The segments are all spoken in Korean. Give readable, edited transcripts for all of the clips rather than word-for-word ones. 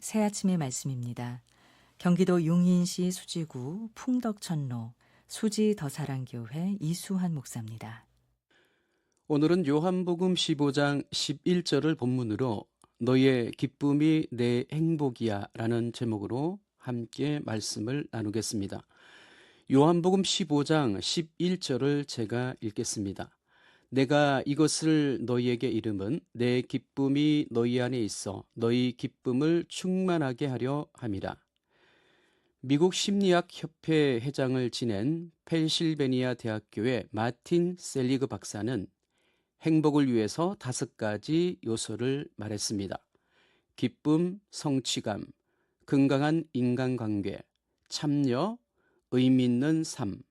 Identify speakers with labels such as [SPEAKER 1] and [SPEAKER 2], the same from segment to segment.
[SPEAKER 1] 새 아침의 말씀입니다. 경기도 용인시 수지구 풍덕천로 수지 더사랑교회 이수환 목사입니다.
[SPEAKER 2] 오늘은 요한복음 15장 11절을 본문으로 너의 기쁨이 내 행복이야 라는 제목으로 함께 말씀을 나누겠습니다. 요한복음 15장 11절을 제가 읽겠습니다. 내가 이것을 너희에게 이름은 내 기쁨이 너희 안에 있어 너희 기쁨을 충만하게 하려 함이라. 미국 심리학 협회 회장을 지낸 펜실베니아 대학교의 마틴 셀리그 박사는 행복을 위해서 5가지 요소를 말했습니다. 기쁨, 성취감, 건강한 인간관계, 참여, 의미 있는 삶.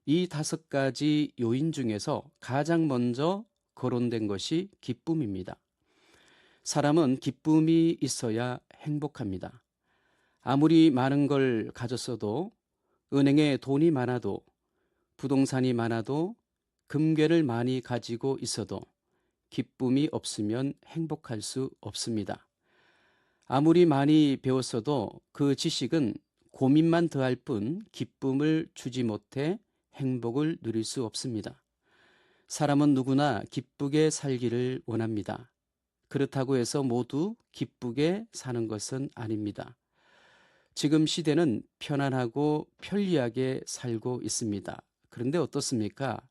[SPEAKER 2] 이 5가지 요인 중에서 가장 먼저 거론된 것이 기쁨입니다. 사람은 기쁨이 있어야 행복합니다. 아무리 많은 걸 가졌어도, 은행에 돈이 많아도, 부동산이 많아도, 금괴를 많이 가지고 있어도 기쁨이 없으면 행복할 수 없습니다. 아무리 많이 배웠어도 그 지식은 고민만 더할 뿐 기쁨을 주지 못해 행복을 누릴 수 없습니다. 사람은 누구나 기쁘게 살기를 원합니다. 그렇다고 해서 모두 기쁘게 사는 것은 아닙니다. 지금 시대는 편안하고 편리하게 살고 있습니다. 그런데 어떻습니까?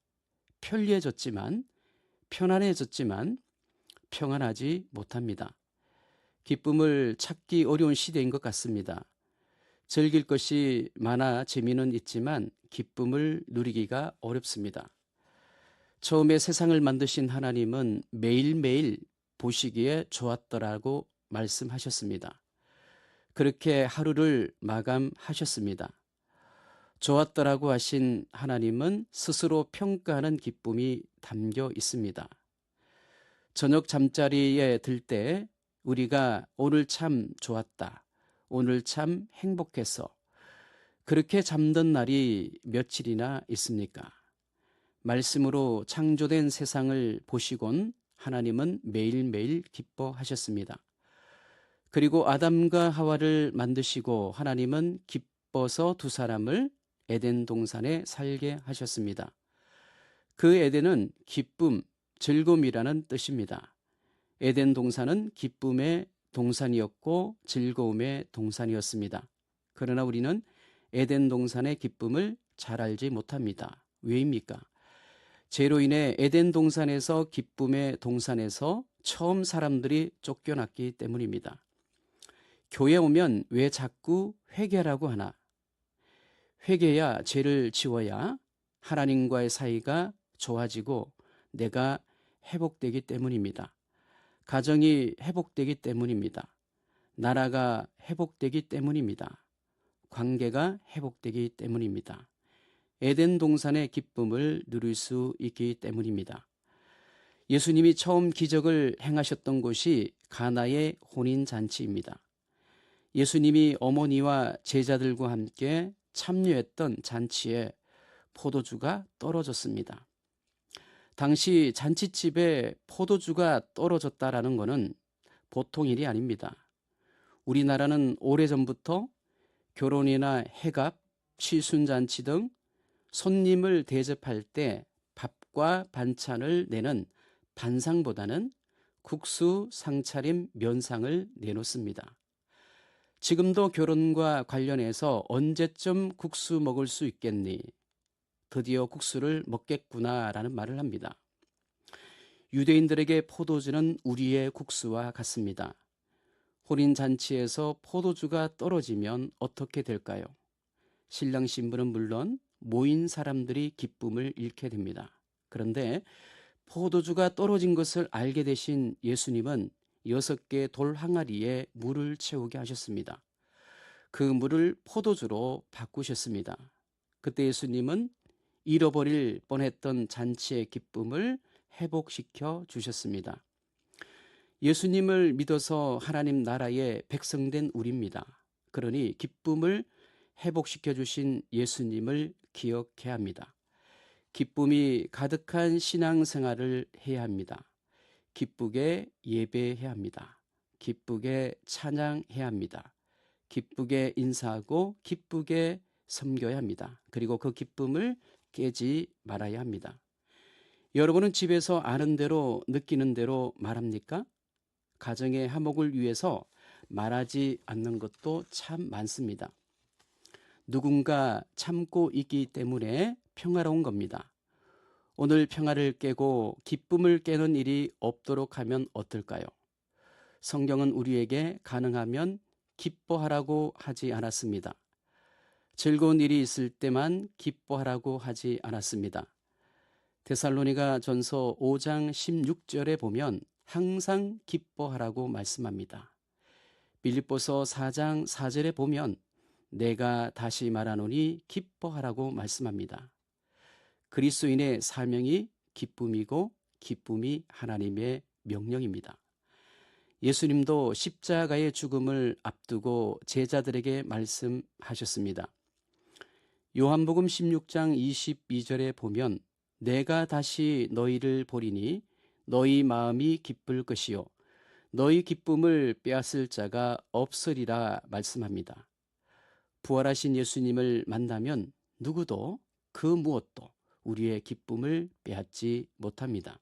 [SPEAKER 2] 편리해졌지만, 편안해졌지만 평안하지 못합니다. 기쁨을 찾기 어려운 시대인 것 같습니다. 즐길 것이 많아 재미는 있지만 기쁨을 누리기가 어렵습니다. 처음에 세상을 만드신 하나님은 매일매일 보시기에 좋았더라고 말씀하셨습니다. 그렇게 하루를 마감하셨습니다. 좋았더라고 하신 하나님은 스스로 평가하는 기쁨이 담겨 있습니다. 저녁 잠자리에 들 때 우리가 오늘 참 좋았다, 오늘 참 행복했어, 그렇게 잠든 날이 며칠이나 있습니까? 말씀으로 창조된 세상을 보시곤 하나님은 매일매일 기뻐하셨습니다. 그리고 아담과 하와를 만드시고 하나님은 기뻐서 두 사람을 에덴 동산에 살게 하셨습니다. 그 에덴은 기쁨, 즐거움이라는 뜻입니다. 에덴 동산은 기쁨의 동산이었고 즐거움의 동산이었습니다. 그러나 우리는 에덴 동산의 기쁨을 잘 알지 못합니다. 왜입니까? 죄로 인해 에덴 동산에서 기쁨의 동산에서 처음 사람들이 쫓겨났기 때문입니다. 교회 오면 왜 자꾸 회개라고 하나? 회개야 죄를 지워야 하나님과의 사이가 좋아지고 내가 회복되기 때문입니다. 가정이 회복되기 때문입니다. 나라가 회복되기 때문입니다. 관계가 회복되기 때문입니다. 에덴 동산의 기쁨을 누릴 수 있기 때문입니다. 예수님이 처음 기적을 행하셨던 곳이 가나의 혼인잔치입니다. 예수님이 어머니와 제자들과 함께 참여했던 잔치에 포도주가 떨어졌습니다. 당시 잔치집에 포도주가 떨어졌다라는 것은 보통 일이 아닙니다. 우리나라는 오래전부터 결혼이나 해갑, 칠순잔치 등 손님을 대접할 때 밥과 반찬을 내는 반상보다는 국수, 상차림, 면상을 내놓습니다. 지금도 결혼과 관련해서 언제쯤 국수 먹을 수 있겠니? 드디어 국수를 먹겠구나라는 말을 합니다. 유대인들에게 포도주는 우리의 국수와 같습니다. 혼인잔치에서 포도주가 떨어지면 어떻게 될까요? 신랑 신부는 물론 모인 사람들이 기쁨을 잃게 됩니다. 그런데 포도주가 떨어진 것을 알게 되신 예수님은 6개 돌 항아리에 물을 채우게 하셨습니다. 그 물을 포도주로 바꾸셨습니다. 그때 예수님은 잃어버릴 뻔했던 잔치의 기쁨을 회복시켜 주셨습니다. 예수님을 믿어서 하나님 나라의 백성된 우리입니다. 그러니 기쁨을 회복시켜 주신 예수님을 기억해야 합니다. 기쁨이 가득한 신앙생활을 해야 합니다. 기쁘게 예배해야 합니다. 기쁘게 찬양해야 합니다. 기쁘게 인사하고 기쁘게 섬겨야 합니다. 그리고 그 기쁨을 깨지 말아야 합니다. 여러분은 집에서 아는 대로 느끼는 대로 말합니까? 가정의 화목을 위해서 말하지 않는 것도 참 많습니다. 누군가 참고 있기 때문에 평화로운 겁니다. 오늘 평화를 깨고 기쁨을 깨는 일이 없도록 하면 어떨까요? 성경은 우리에게 가능하면 기뻐하라고 하지 않았습니다. 즐거운 일이 있을 때만 기뻐하라고 하지 않았습니다. 데살로니가 전서 5장 16절에 보면 항상 기뻐하라고 말씀합니다. 빌립보서 4장 4절에 보면 내가 다시 말하노니 기뻐하라고 말씀합니다. 그리스도인의 사명이 기쁨이고 기쁨이 하나님의 명령입니다. 예수님도 십자가의 죽음을 앞두고 제자들에게 말씀하셨습니다. 요한복음 16장 22절에 보면 내가 다시 너희를 보리니 너희 마음이 기쁠 것이요 너희 기쁨을 빼앗을 자가 없으리라 말씀합니다. 부활하신 예수님을 만나면 누구도 그 무엇도 우리의 기쁨을 빼앗지 못합니다.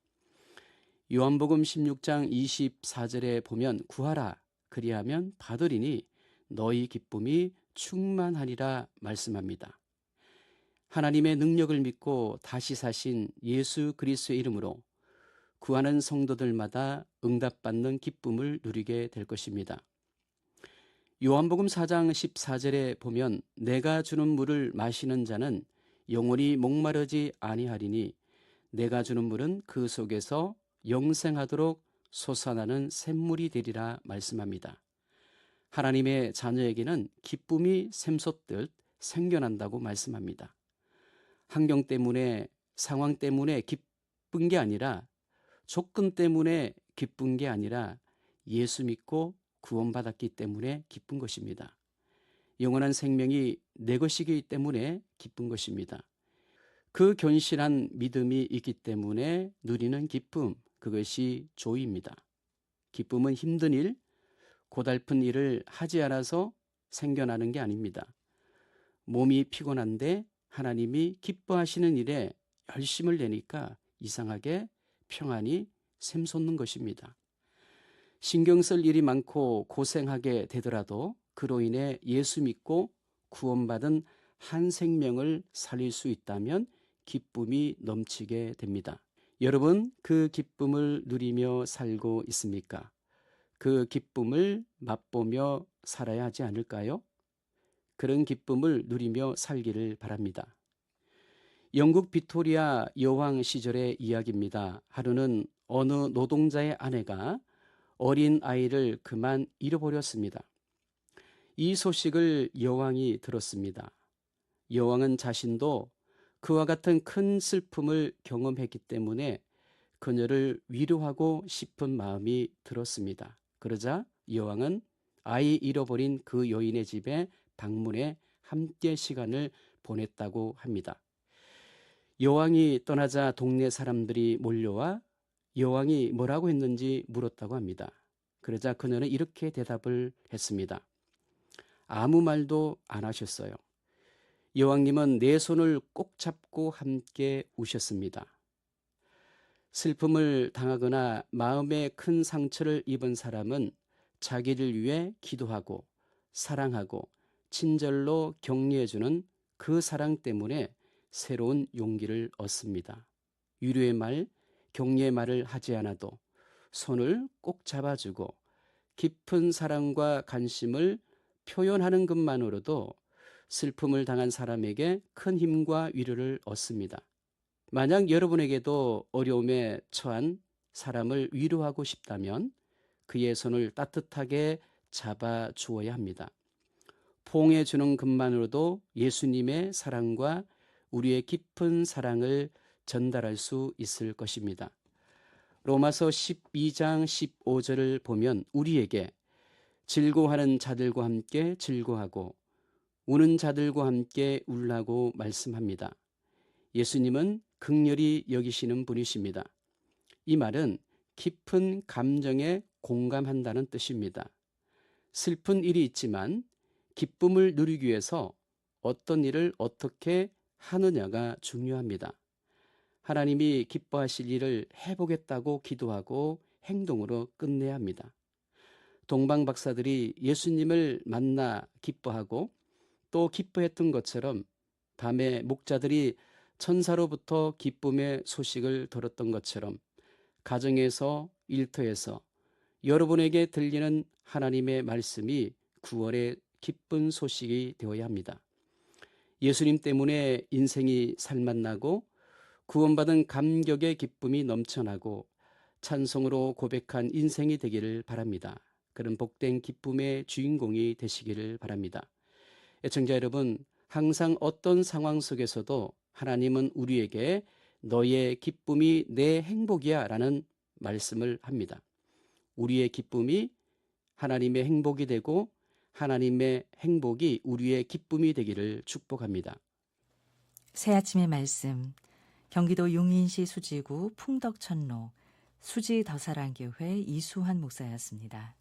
[SPEAKER 2] 요한복음 16장 24절에 보면 구하라 그리하면 받으리니 너희 기쁨이 충만하리라 말씀합니다. 하나님의 능력을 믿고 다시 사신 예수 그리스도의 이름으로 구하는 성도들마다 응답받는 기쁨을 누리게 될 것입니다. 요한복음 4장 14절에 보면 내가 주는 물을 마시는 자는 영원히 목마르지 아니하리니 내가 주는 물은 그 속에서 영생하도록 솟아나는 샘물이 되리라 말씀합니다. 하나님의 자녀에게는 기쁨이 샘솟듯 생겨난다고 말씀합니다. 환경 때문에 상황 때문에 기쁜 게 아니라 조건 때문에 기쁜 게 아니라 예수 믿고 구원받았기 때문에 기쁜 것입니다. 영원한 생명이 내 것이기 때문에 기쁜 것입니다. 그 견실한 믿음이 있기 때문에 누리는 기쁨, 그것이 조이입니다. 기쁨은 힘든 일, 고달픈 일을 하지 않아서 생겨나는 게 아닙니다. 몸이 피곤한데 하나님이 기뻐하시는 일에 열심을 내니까 이상하게 평안이 샘솟는 것입니다. 신경 쓸 일이 많고 고생하게 되더라도 그로 인해 예수 믿고 구원받은 한 생명을 살릴 수 있다면 기쁨이 넘치게 됩니다. 여러분, 그 기쁨을 누리며 살고 있습니까? 그 기쁨을 맛보며 살아야 하지 않을까요? 그런 기쁨을 누리며 살기를 바랍니다. 영국 빅토리아 여왕 시절의 이야기입니다. 하루는 어느 노동자의 아내가 어린 아이를 그만 잃어버렸습니다. 이 소식을 여왕이 들었습니다. 여왕은 자신도 그와 같은 큰 슬픔을 경험했기 때문에 그녀를 위로하고 싶은 마음이 들었습니다. 그러자 여왕은 아이 잃어버린 그 여인의 집에 방문해 함께 시간을 보냈다고 합니다. 여왕이 떠나자 동네 사람들이 몰려와 여왕이 뭐라고 했는지 물었다고 합니다. 그러자 그녀는 이렇게 대답을 했습니다. 아무 말도 안 하셨어요. 여왕님은 내 손을 꼭 잡고 함께 우셨습니다. 슬픔을 당하거나 마음에 큰 상처를 입은 사람은 자기를 위해 기도하고 사랑하고 친절로 격려해주는 그 사랑 때문에 새로운 용기를 얻습니다. 위로의 말, 격려의 말을 하지 않아도 손을 꼭 잡아주고 깊은 사랑과 관심을 표현하는 것만으로도 슬픔을 당한 사람에게 큰 힘과 위로를 얻습니다. 만약 여러분에게도 어려움에 처한 사람을 위로하고 싶다면 그의 손을 따뜻하게 잡아 주어야 합니다. 포옹해 주는 것만으로도 예수님의 사랑과 우리의 깊은 사랑을 전달할 수 있을 것입니다. 로마서 12장 15절을 보면 우리에게 즐거워하는 자들과 함께 즐거워하고 우는 자들과 함께 울라고 말씀합니다. 예수님은 긍휼히 여기시는 분이십니다. 이 말은 깊은 감정에 공감한다는 뜻입니다. 슬픈 일이 있지만 기쁨을 누리기 위해서 어떤 일을 어떻게 하느냐가 중요합니다. 하나님이 기뻐하실 일을 해보겠다고 기도하고 행동으로 끝내야 합니다. 동방 박사들이 예수님을 만나 기뻐하고 또 기뻐했던 것처럼 밤에 목자들이 천사로부터 기쁨의 소식을 들었던 것처럼 가정에서 일터에서 여러분에게 들리는 하나님의 말씀이 구원의 기쁜 소식이 되어야 합니다. 예수님 때문에 인생이 살맛나고 구원받은 감격의 기쁨이 넘쳐나고 찬송으로 고백한 인생이 되기를 바랍니다. 그런 복된 기쁨의 주인공이 되시기를 바랍니다. 애청자 여러분, 항상 어떤 상황 속에서도 하나님은 우리에게 너의 기쁨이 내 행복이야 라는 말씀을 합니다. 우리의 기쁨이 하나님의 행복이 되고 하나님의 행복이 우리의 기쁨이 되기를 축복합니다.
[SPEAKER 1] 새 아침의 말씀, 경기도 용인시 수지구 풍덕천로 수지더사랑교회 이수환 목사였습니다.